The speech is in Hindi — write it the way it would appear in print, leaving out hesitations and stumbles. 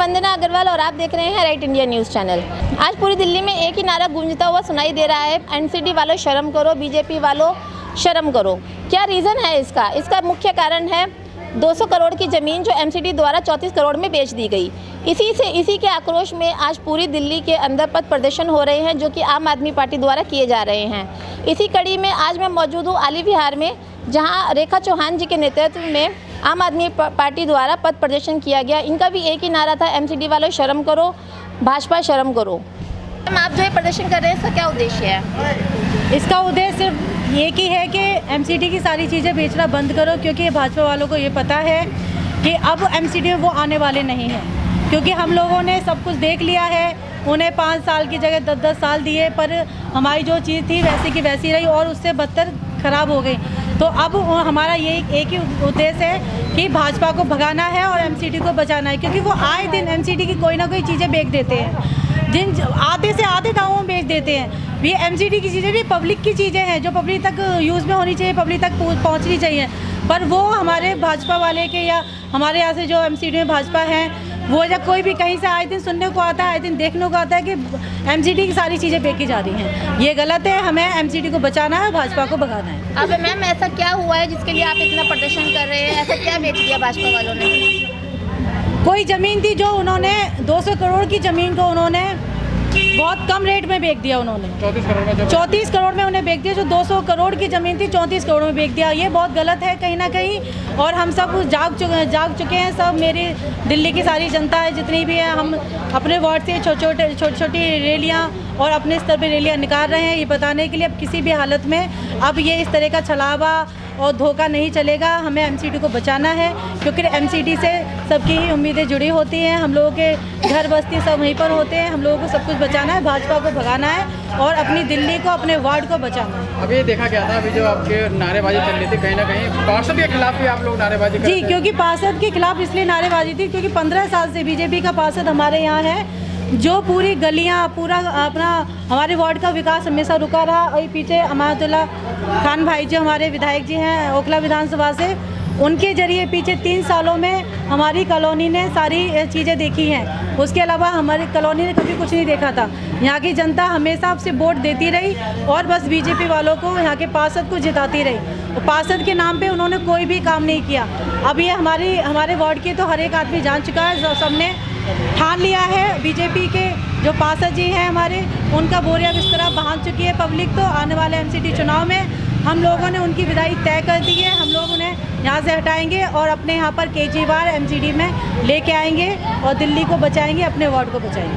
वंदना अग्रवाल और आप देख रहे हैं राइट इंडिया न्यूज़ चैनल। आज पूरी दिल्ली में एक ही नारा गूंजता हुआ सुनाई दे रहा है, एनसीडी वालों शर्म करो, बीजेपी वालों शर्म करो। क्या रीज़न है इसका? इसका मुख्य कारण है 200 करोड़ की ज़मीन जो एमसीडी द्वारा 34 करोड़ में बेच दी गई। इसी के आक्रोश में आज पूरी दिल्ली के अंदर पथ प्रदर्शन हो रहे हैं, जो कि आम आदमी पार्टी द्वारा किए जा रहे हैं। इसी कड़ी में आज मैं मौजूद हूँ आली विहार में, जहाँ रेखा चौहान जी के नेतृत्व में आम आदमी पार्टी द्वारा पथ प्रदर्शन किया गया। इनका भी एक ही नारा था, एमसीडी वालों शर्म करो, भाजपा शर्म करो। आप जो है प्रदर्शन कर रहे हैं, इसका क्या उद्देश्य है? इसका उद्देश्य सिर्फ एक ही है कि एमसीडी की सारी चीज़ें बेचना बंद करो, क्योंकि भाजपा वालों को ये पता है कि अब एमसीडी में वो आने वाले नहीं हैं, क्योंकि हम लोगों ने सब कुछ देख लिया है। उन्हें 5 साल की जगह 10-10 साल दिए, पर हमारी जो चीज़ थी वैसी की वैसी रही और उससे बदतर ख़राब हो गई। तो अब हमारा ये एक ही उद्देश्य है कि भाजपा को भगाना है और एमसीडी को बचाना है, क्योंकि वो आए दिन एमसीडी की कोई ना कोई चीज़ें बेच देते हैं, जिन आधे से आधे दामों में बेच देते हैं। ये एमसीडी की चीज़ें भी पब्लिक की चीज़ें हैं, जो पब्लिक तक यूज़ में होनी चाहिए, पब्लिक तक पहुंचनी चाहिए, पर वो हमारे भाजपा वाले के या हमारे यहाँ से जो एमसीडी में भाजपा हैं, वो जब कोई भी कहीं से आए दिन सुनने को आता है, आए दिन देखने को आता है कि एमसीडी की सारी चीज़ें बेची जा रही हैं। ये गलत है, हमें एमसीडी को बचाना है, भाजपा को भगाना है। अब मैम ऐसा क्या हुआ है जिसके लिए आप इतना प्रदर्शन कर रहे हैं? ऐसा क्या बेच दिया भाजपा वालों ने? कोई ज़मीन थी जो उन्होंने 200 करोड़ की ज़मीन को उन्होंने बहुत कम रेट में बेच दिया। उन्होंने 34 करोड़ में उन्हें बेच दिया। जो 200 करोड़ की ज़मीन थी 34 करोड़ में बेच दिया। ये बहुत गलत है कहीं ना कहीं, और हम सब जाग चुके हैं। सब मेरी दिल्ली की सारी जनता है जितनी भी है, हम अपने वार्ड से छोटी छोटी रैलियाँ और अपने स्तर पर रैलियाँ निकाल रहे हैं, ये बताने के लिए अब किसी भी हालत में अब ये इस तरह का छलावा और धोखा नहीं चलेगा। हमें एमसीडी को बचाना है, क्योंकि एमसीडी से सबकी ही उम्मीदें जुड़ी होती हैं। हम लोगों के घर बस्ती सब वहीं पर होते हैं। हम लोगों को सब कुछ बचाना है, भाजपा को भगाना है और अपनी दिल्ली को, अपने वार्ड को बचाना है। अभी देखा गया था, अभी जो आपके नारेबाजी चल रही थी, कहीं ना कहीं पार्षद के खिलाफ भी आप लोग नारेबाजी कर रहे थे। जी, क्योंकि पार्षद के खिलाफ इसलिए नारेबाजी थी क्योंकि 15 साल से बीजेपी का पार्षद हमारे यहाँ है, जो पूरी गलियाँ पूरा अपना हमारे वार्ड का विकास हमेशा रुका रहा। और पीछे अमातुल्ला खान भाई जो हमारे विधायक जी हैं ओखला विधानसभा से, उनके जरिए पीछे 3 सालों में हमारी कॉलोनी ने सारी चीज़ें देखी हैं। उसके अलावा हमारी कॉलोनी ने कभी कुछ नहीं देखा था। यहाँ की जनता हमेशा आपसे वोट देती रही और बस बीजेपी वालों को, यहाँ के पार्षद को जिताती रही। तो पार्षद के नाम पे उन्होंने कोई भी काम नहीं किया। अब ये हमारे वार्ड के तो हर एक आदमी जान चुका है, सबने ठान लिया है। बीजेपी के जो पार्षद जी हैं हमारे, उनका बोरिया बिस्तरा बांध चुकी है पब्लिक। तो आने वाले एमसीडी चुनाव में हम लोगों ने उनकी विदाई तय कर दी है। हम लोग उन्हें यहाँ से हटाएंगे और अपने यहाँ पर केजरीवाल एमसीडी में लेके आएंगे और दिल्ली को बचाएंगे, अपने वार्ड को बचाएंगे।